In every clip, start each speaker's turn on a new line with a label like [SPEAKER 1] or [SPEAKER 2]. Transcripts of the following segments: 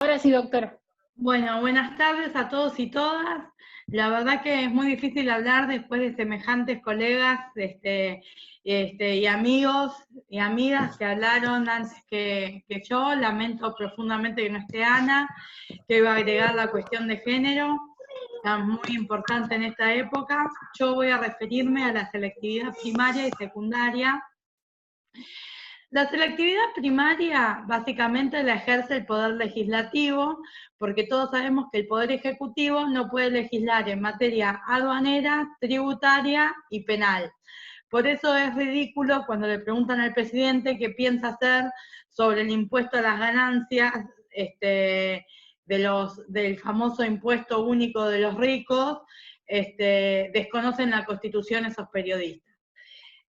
[SPEAKER 1] Ahora sí, doctora.
[SPEAKER 2] Bueno, buenas tardes a todos y todas. La verdad que es muy difícil hablar después de semejantes colegas y amigos y amigas que hablaron antes que yo. Lamento profundamente que no esté Ana, que iba a agregar la cuestión de género, tan muy importante en esta época. Yo voy a referirme a la selectividad primaria y secundaria. La selectividad primaria básicamente la ejerce el Poder Legislativo, porque todos sabemos que el Poder Ejecutivo no puede legislar en materia aduanera, tributaria y penal. Por eso es ridículo cuando le preguntan al presidente qué piensa hacer sobre el impuesto a las ganancias del famoso impuesto único de los ricos, desconocen la Constitución esos periodistas.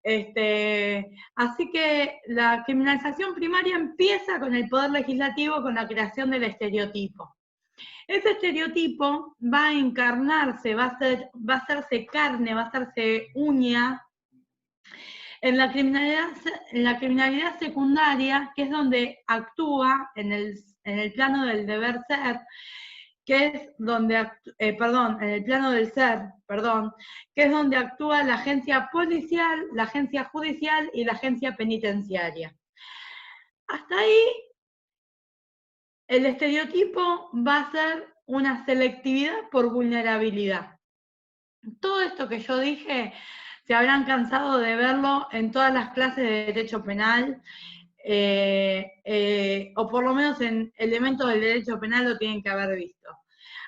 [SPEAKER 2] Así que la criminalización primaria empieza con el Poder Legislativo, con la creación del estereotipo. Ese estereotipo va a encarnarse, va a hacerse carne, va a hacerse uña en la criminalidad secundaria, que es donde actúa en el plano del deber ser, que es donde, en el plano del ser, que es donde actúa la agencia policial, la agencia judicial y la agencia penitenciaria. Hasta ahí, el estereotipo va a ser una selectividad por vulnerabilidad. Todo esto que yo dije, se habrán cansado de verlo en todas las clases de derecho penal, o por lo menos en elementos del derecho penal lo tienen que haber visto.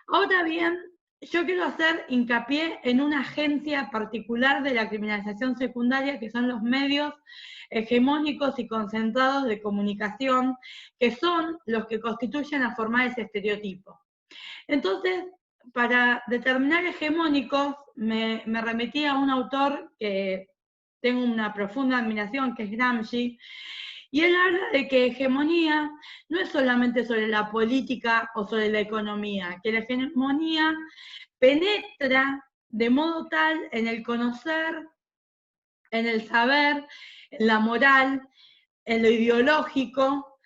[SPEAKER 2] Ahora bien, yo quiero hacer hincapié en una agencia particular de la criminalización secundaria, que son los medios hegemónicos y concentrados de comunicación, que son los que constituyen a formar ese estereotipo. Entonces, para determinar hegemónicos, me remití a un autor que tengo una profunda admiración, que es Gramsci, y él habla de que hegemonía no es solamente sobre la política o sobre la economía, que la hegemonía penetra de modo tal en el conocer, en el saber, en la moral, en lo ideológico,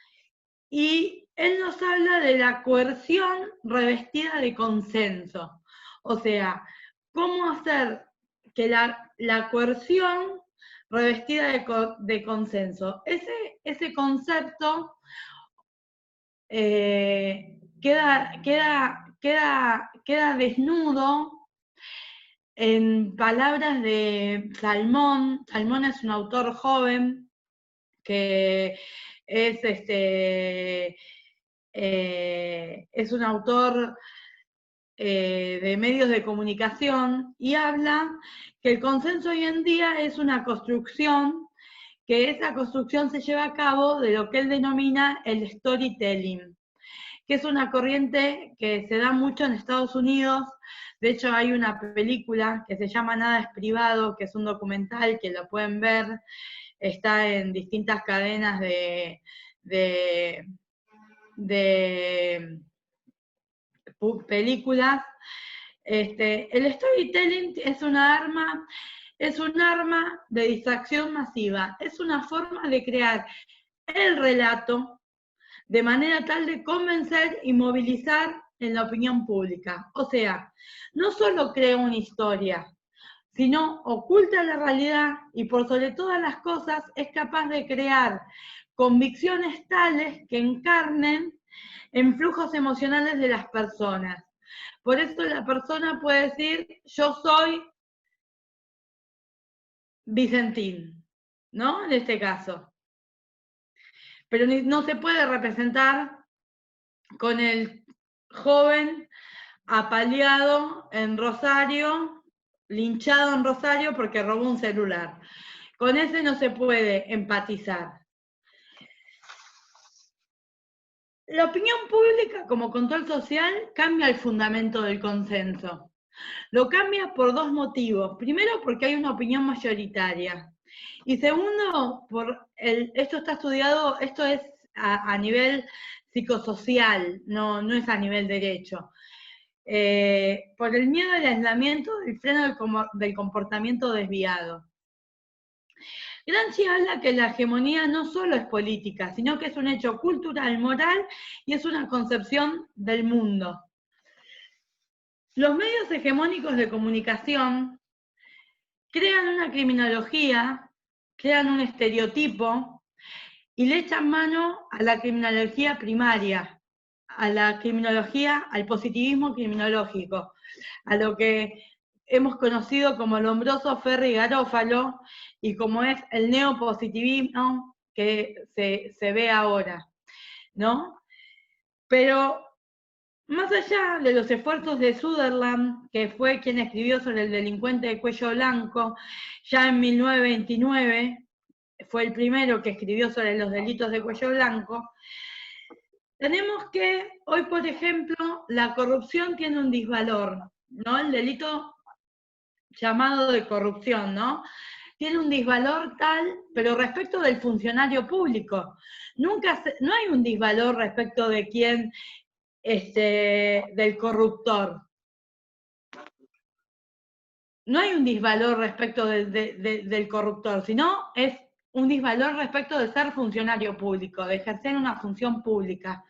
[SPEAKER 2] y él nos habla de la coerción revestida de consenso. O sea, cómo hacer que la coerción revestida de consenso. Ese concepto queda desnudo en palabras de Salmón. Salmón es un autor joven que es un autor de medios de comunicación, y habla que el consenso hoy en día es una construcción, que esa construcción se lleva a cabo de lo que él denomina el storytelling, que es una corriente que se da mucho en Estados Unidos. De hecho, hay una película que se llama Nada es privado, que es un documental que lo pueden ver, está en distintas cadenas de películas. El storytelling es un arma de distracción masiva, es una forma de crear el relato de manera tal de convencer y movilizar en la opinión pública. O sea, no solo crea una historia, sino oculta la realidad y por sobre todas las cosas es capaz de crear convicciones tales que encarnen en flujos emocionales de las personas. Por eso la persona puede decir, yo soy Vicentín, ¿no? En este caso. Pero no se puede representar con el joven apaleado en Rosario, linchado en Rosario porque robó un celular. Con ese no se puede empatizar. La opinión pública como control social cambia el fundamento del consenso. Lo cambia por dos motivos. Primero, porque hay una opinión mayoritaria. Y segundo, esto está estudiado, esto es a nivel psicosocial, no es a nivel derecho. Por el miedo al aislamiento, el freno del comportamiento desviado. Gramsci habla que la hegemonía no solo es política, sino que es un hecho cultural, moral y es una concepción del mundo. Los medios hegemónicos de comunicación crean una criminología, crean un estereotipo y le echan mano a la criminología primaria, a la criminología, al positivismo criminológico, a lo que hemos conocido como Lombroso, Ferri y Garófalo, y como es el neopositivismo que se ve ahora, ¿no? Pero más allá de los esfuerzos de Sutherland, que fue quien escribió sobre el delincuente de cuello blanco, ya en 1929, fue el primero que escribió sobre los delitos de cuello blanco, tenemos que hoy, por ejemplo, la corrupción tiene un disvalor, ¿no? El delito llamado de corrupción, ¿no? Tiene un disvalor tal, pero respecto del funcionario público. No hay un disvalor respecto de quién, del corruptor. No hay un disvalor respecto del corruptor, sino es un disvalor respecto de ser funcionario público, de ejercer una función pública.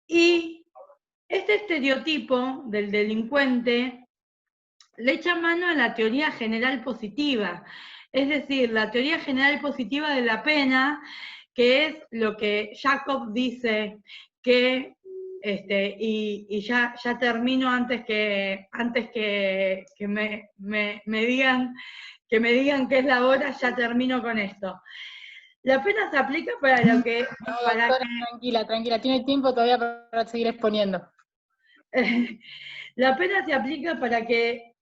[SPEAKER 2] Y este estereotipo del delincuente le echa mano a la teoría general positiva, es decir, la teoría general positiva de la pena, que es lo que Jacob dice que, y ya termino antes que me digan que es la hora, ya termino con esto. La pena se aplica para lo que...
[SPEAKER 1] No, doctora, tranquila, tiene tiempo todavía para seguir exponiendo.
[SPEAKER 2] La pena se aplica para que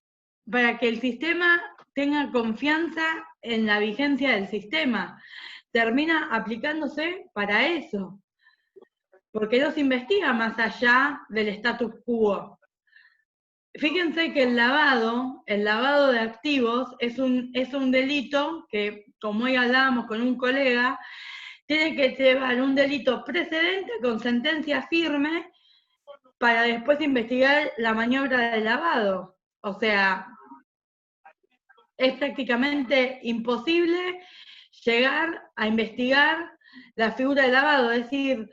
[SPEAKER 2] el sistema tenga confianza en la vigencia del sistema. Termina aplicándose para eso, porque no se investiga más allá del status quo. Fíjense que el lavado de activos es un delito que, como hoy hablábamos con un colega, tiene que llevar un delito precedente con sentencia firme para después investigar la maniobra de lavado. O sea, es prácticamente imposible llegar a investigar la figura de lavado. Es decir,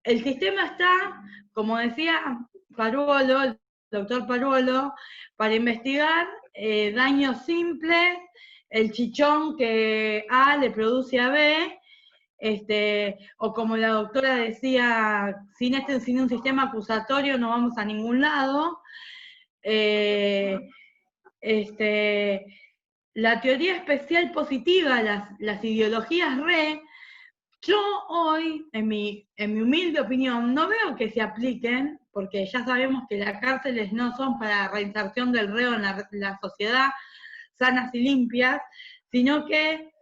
[SPEAKER 2] el sistema está, como decía Paruolo, el doctor Paruolo, para investigar daños simples, el chichón que A le produce a B, o como la doctora decía, sin un sistema acusatorio no vamos a ningún lado. La teoría especial positiva, las ideologías yo hoy, en mi humilde opinión, no veo que se apliquen, porque ya sabemos que las cárceles no son para reinserción del reo en la sociedad sanas y limpias, sino que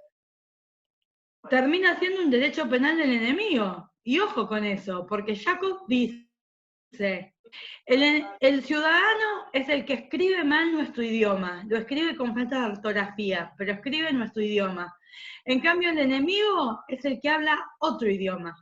[SPEAKER 2] termina siendo un derecho penal del enemigo. Y ojo con eso, porque Jacob dice, el ciudadano es el que escribe mal nuestro idioma, lo escribe con falta de ortografía, pero escribe nuestro idioma. En cambio, el enemigo es el que habla otro idioma.